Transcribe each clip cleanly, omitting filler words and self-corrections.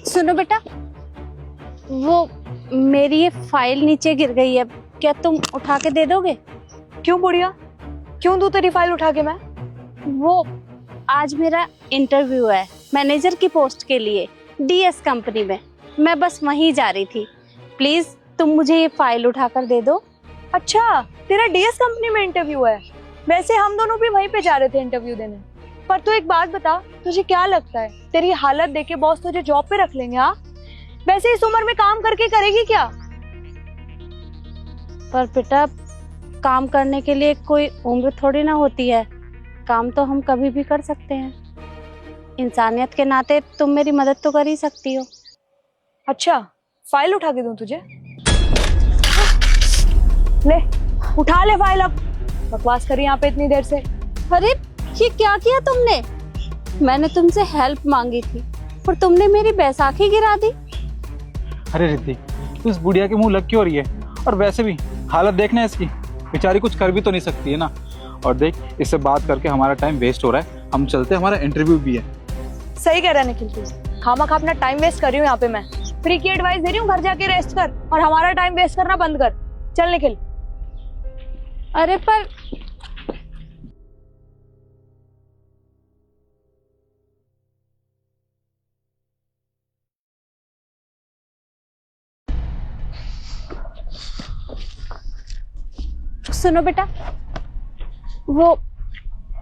सुनो बेटा, वो मेरी ये फाइल नीचे गिर गई है, क्या तुम उठा के दे दोगे? क्यों बुढ़िया, क्यों दूं तेरी फाइल उठा के मैं? वो आज मेरा इंटरव्यू है मैनेजर की पोस्ट के लिए डीएस कंपनी में। मैं बस वहीं जा रही थी। प्लीज तुम मुझे ये फाइल उठा कर दे दो। अच्छा, तेरा डीएस कंपनी में इंटरव्यू है? वैसे हम दोनों भी वहीं पे जा रहे थे इंटरव्यू देने। पर तू एक बात बता, तुझे क्या लगता है तेरी हालत देख के बॉस तुझे जॉब पे रख लेंगे? हाँ, वैसे इस उम्र में काम करके करेगी क्या? पर बेटा, काम करने के लिए कोई उम्र थोड़ी ना होती है। काम तो हम कभी भी कर सकते हैं। इंसानियत के नाते तुम मेरी मदद तो कर ही सकती हो। अच्छा, फाइल उठा के दूं तुझे? ले, उठा ले फाइल अब। बकवास करी यहाँ पे इतनी देर से। अरे ये क्या किया तुमने? मैंने तुमसे हेल्प मांगी थी और तुमने मेरी बैसाखी गिरा दी। अरे रिद्धि, तू इस बुढ़िया के मुंह लग क्यों रही है? और वैसे भी हालत देखना है इसकी, बेचारी कुछ कर भी तो नहीं सकती है ना। और देख, इससे बात करके हमारा टाइम वेस्ट हो रहा है। हम चलते, हमारा इंटरव्यू भी है। सही कह रहा है निखिल, तू खामखा अपना टाइम वेस्ट कर रही हूँ यहाँ पे। मैं फ्री की एडवाइस दे रही हूँ, घर जाके रेस्ट कर और हमारा टाइम वेस्ट करना बंद कर। चल निखिल। अरे पर सुनो बेटा, वो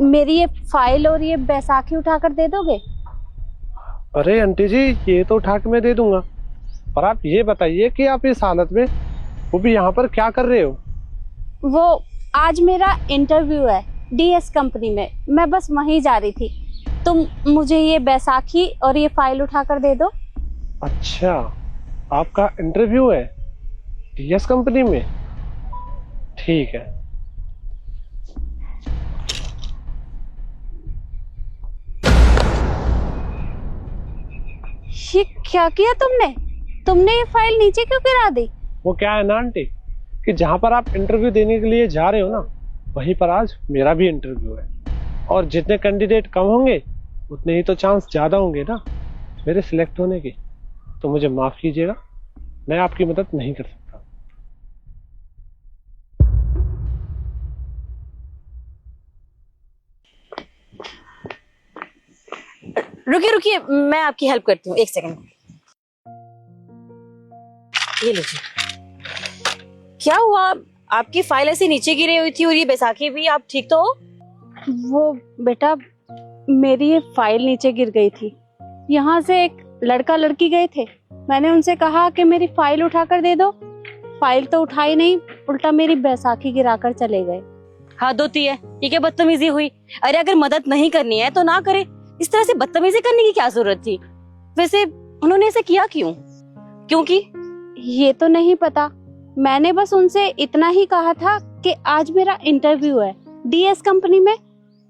मेरी ये फाइल और ये बैसाखी उठाकर दे दोगे? अरे आंटी जी, ये तो उठा के मैं दे दूंगा, पर आप ये बताइए कि आप इस हालत में, वो भी यहाँ पर क्या कर रहे हो? वो आज मेरा इंटरव्यू है डीएस कंपनी में, मैं बस वहीं जा रही थी। तुम मुझे ये बैसाखी और ये फाइल उठाकर दे दो। अच्छा, आपका इंटरव्यू है डीएस कंपनी में? ठीक है। ये क्या किया तुमने? तुमने ये फाइल नीचे क्यों गिरा दी? वो क्या है ना आंटी, कि जहाँ पर आप इंटरव्यू देने के लिए जा रहे हो ना, वहीं पर आज मेरा भी इंटरव्यू है। और जितने कैंडिडेट कम होंगे उतने ही तो चांस ज्यादा होंगे ना मेरे सिलेक्ट होने के। तो मुझे माफ कीजिएगा, मैं आपकी मदद नहीं कर सकता। रुकिए रुकिए, मैं आपकी हेल्प करती हूँ, एक सेकंड। ये लीजिए। क्या हुआ? आपकी फाइल ऐसी नीचे गिरी हुई थी और ये बैसाखी भी। आप ठीक तो हो? वो बेटा, मेरी ये फाइल नीचे गिर गई थी। यहाँ से एक लड़का लड़की गए थे, मैंने उनसे कहा कि मेरी फाइल उठाकर दे दो। फाइल तो उठाई नहीं, उल्टा मेरी बैसाखी गिराकर चले गए। हद होती है, ये क्या बदतमीजी हुई? अरे अगर मदद नहीं करनी है तो ना करे। इस तरह से बदतमीजी करने की क्या जरूरत थी? वैसे उन्होंने ऐसा किया क्यों? क्योंकि ये तो नहीं पता, मैंने बस उनसे इतना ही कहा था कि आज मेरा इंटरव्यू है डीएस कंपनी में,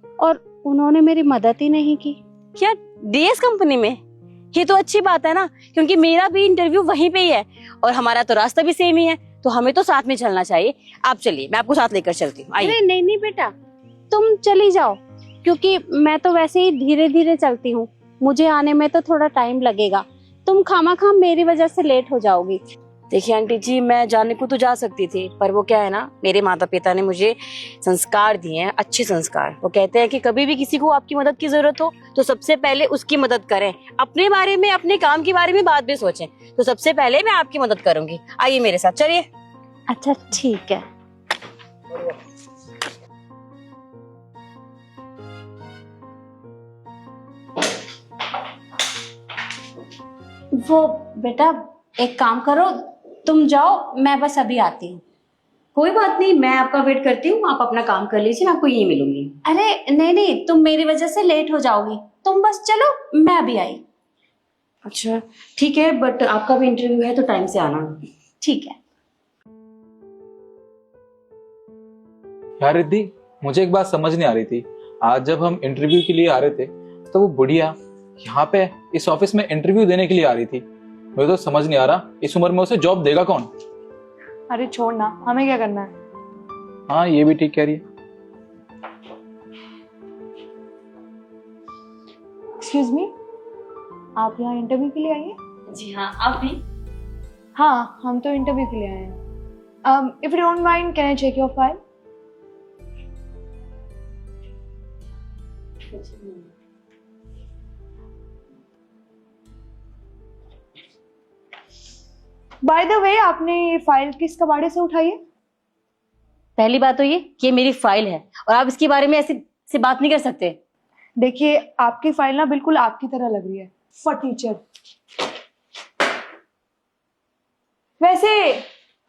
और उन्होंने मेरी मदद ही नहीं की। क्या डीएस कंपनी में? ये तो अच्छी बात है ना, क्योंकि मेरा भी इंटरव्यू वहीं पे ही है और हमारा तो रास्ता भी सेम ही है, तो हमें तो साथ में चलना चाहिए। आप चलिए, मैं आपको साथ लेकर चलती हूँ। आइए। अरे नहीं नहीं बेटा, तुम चली जाओ, क्योंकि मैं तो वैसे ही धीरे धीरे चलती हूँ, मुझे आने में तो थोड़ा टाइम लगेगा। तुम खामाखाम मेरी वजह से लेट हो जाओगी। देखिए आंटी जी, मैं जाने को तो जा सकती थी, पर वो क्या है ना, मेरे माता पिता ने मुझे संस्कार दिए हैं, अच्छे संस्कार। वो कहते हैं कि कभी भी किसी को आपकी मदद की जरूरत हो तो सबसे पहले उसकी मदद करें, अपने बारे में, अपने काम के बारे में बाद में सोचें। तो सबसे पहले मैं आपकी मदद करूंगी। आइए मेरे साथ, चलिए। अच्छा ठीक है। वो बेटा, एक काम करो, तुम जाओ, मैं बस अभी आती हूँ। कोई बात नहीं, मैं आपका वेट करती हूँ। आप अपना काम कर लीजिए, मैं आपको यहीं मिलूंगी। अरे नहीं नहीं, तुम मेरी वजह से लेट हो जाओगी, तुम बस चलो, मैं अभी आई। अच्छा ठीक है, बट आपका भी इंटरव्यू है तो टाइम से आना। ठीक है। यार रिद्धि, मुझे एक बात समझ नहीं आ रही थी। आज जब हम इंटरव्यू के लिए आ रहे थे तो वो बुढ़िया यहाँ पे इस ऑफिस में इंटरव्यू देने के लिए आ रही थी। मुझे तो समझ नहीं आ रहा, इस उम्र में उसे जॉब देगा कौन? अरे छोड़ ना, हमें क्या करना है। हाँ, ये भी ठीक कह रही है। एक्सक्यूज मी, आप यहाँ इंटरव्यू के लिए आई हैं? जी हाँ, आप भी? हाँ, हम तो इंटरव्यू के लिए आए हैं। If you don't mind, can I check your file? By the way, आपने ये फाइल किस कबाड़े से उठाई है? पहली बात तो ये मेरी फाइल है और आप इसके बारे में ऐसे बात नहीं कर सकते। देखिए, आपकी फाइल ना बिल्कुल आपकी तरह लग रही है, फटीचर। वैसे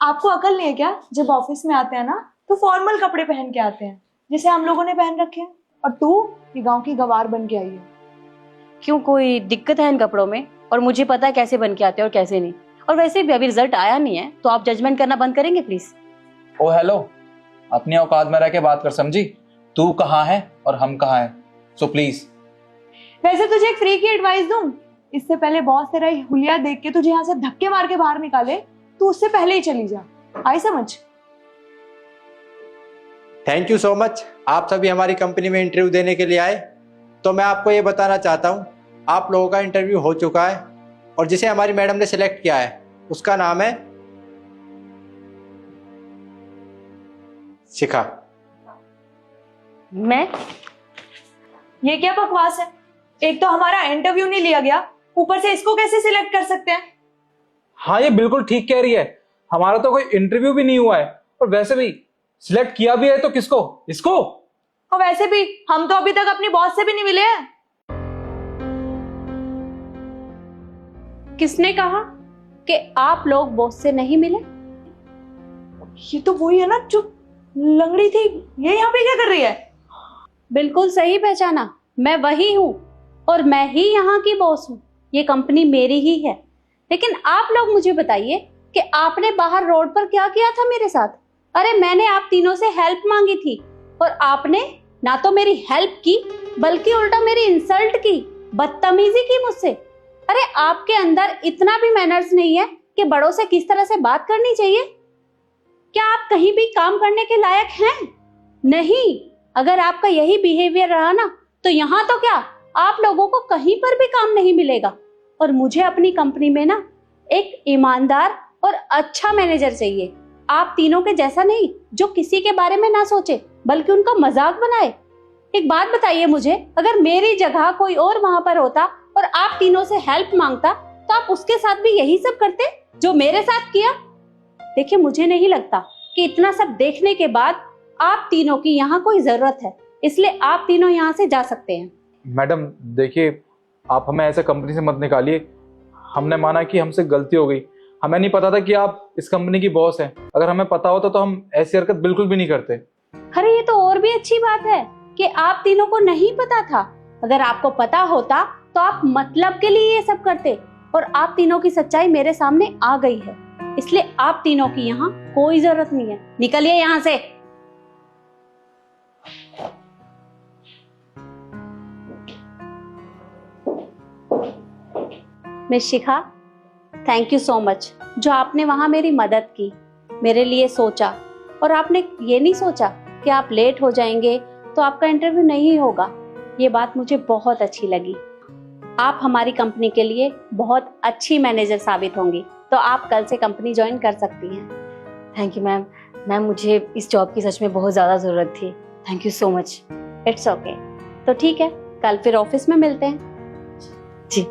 आपको अकल नहीं है क्या? जब ऑफिस में आते हैं ना तो फॉर्मल कपड़े पहन के आते हैं, जैसे हम लोगों ने पहन रखे हैं, और तू ये गांव की गवार बन के आई है। क्यों, कोई दिक्कत है इन कपड़ों में? और मुझे पता है कैसे बन के आते हैं और कैसे नहीं। और वैसे भी अभी रिजल्ट आया नहीं है, तो आप जजमेंट करना बंद करेंगे प्लीज? ओ हेलो, अपनी औकात में रह के बात कर, समझी? तू कहाँ है और हम कहाँ हैं, सो प्लीज। वैसे तुझे एक फ्री की एडवाइस दूं, इससे पहले बॉस तेरा ये हुलिया देख के तुझे यहाँ से धक्के मार के बाहर निकाले, तू उससे पहले ही चली जा। आई समझ? Thank you so much. आप सभी हमारी कंपनी में इंटरव्यू देने के लिए आए। तो मैं आपको ये बताना चाहता हूँ, आप लोगों का इंटरव्यू हो चुका है और जिसे हमारी मैडम ने सिलेक्ट किया है उसका नाम है शिखा। मैं? ये क्या बकवास है? एक तो हमारा इंटरव्यू नहीं लिया गया, ऊपर से इसको कैसे सिलेक्ट कर सकते हैं? हाँ, ये बिल्कुल ठीक कह रही है। हमारा तो कोई इंटरव्यू भी नहीं हुआ है, और वैसे भी सिलेक्ट किया भी है तो किसको? इसको। और वैसे भी हम तो अभी तक अपनी बॉस से भी नहीं मिले हैं। किसने कहा कि आप लोग बॉस से नहीं मिले? ये तो वही है ना जो लंगड़ी थी, ये यहाँ पे क्या कर रही है? बिल्कुल सही पहचाना, मैं वही हूँ और मैं ही यहाँ की बॉस हूँ। ये कंपनी मेरी ही है। लेकिन आप लोग मुझे बताइए कि आपने बाहर रोड पर क्या किया था मेरे साथ? अरे मैंने आप तीनों से हेल्प मांगी थी और आपने ना तो मेरी हेल्प की बल्कि उल्टा मेरी इंसल्ट की, बदतमीजी की मुझसे। अरे आपके अंदर इतना भी मैनर्स नहीं है कि बड़ों से किस तरह से बात करनी चाहिए? क्या आप कहीं भी काम करने के लायक हैं? नहीं। अगर आपका यही बिहेवियर रहा ना तो यहाँ तो क्या, आप लोगों को कहीं पर भी काम नहीं मिलेगा। और मुझे अपनी कंपनी में ना एक ईमानदार और अच्छा मैनेजर चाहिए, आप तीनों के जैसा नहीं जो किसी के बारे में ना सोचे बल्कि उनका मजाक बनाए। एक बात बताइए मुझे, अगर मेरी जगह कोई और वहां पर होता और आप तीनों से हेल्प मांगता तो आप उसके साथ भी यही सब करते जो मेरे साथ किया? देखिए, मुझे नहीं लगता कि इतना सब देखने के बाद आप तीनों की यहाँ कोई जरूरत है, इसलिए आप तीनों यहाँ से जा सकते हैं। मैडम देखिए, आप हमें ऐसे कंपनी से मत निकालिए। हमने माना कि हमसे गलती हो गई, हमें नहीं पता था कि आप इस कंपनी की बॉस हैं। अगर हमें पता होता तो हम ऐसी हरकत बिल्कुल भी नहीं करते। अरे ये तो और भी अच्छी बात है कि आप तीनों को नहीं पता था। अगर आपको पता होता तो आप मतलब के लिए ये सब करते, और आप तीनों की सच्चाई मेरे सामने आ गई है, इसलिए आप तीनों की यहाँ कोई जरूरत नहीं है। निकलिए यहाँ से। Miss Shikha, thank you so much जो आपने वहां मेरी मदद की, मेरे लिए सोचा, और आपने ये नहीं सोचा कि आप लेट हो जाएंगे तो आपका इंटरव्यू नहीं होगा। ये बात मुझे बहुत अच्छी लगी। आप हमारी कंपनी के लिए बहुत अच्छी मैनेजर साबित होंगी, तो आप कल से कंपनी ज्वाइन कर सकती हैं। Thank you ma'am. मैम, मुझे इस जॉब की सच में बहुत ज़्यादा ज़रूरत थी। Thank you so much. It's okay. तो ठीक है, कल फिर ऑफिस में मिलते हैं। जी।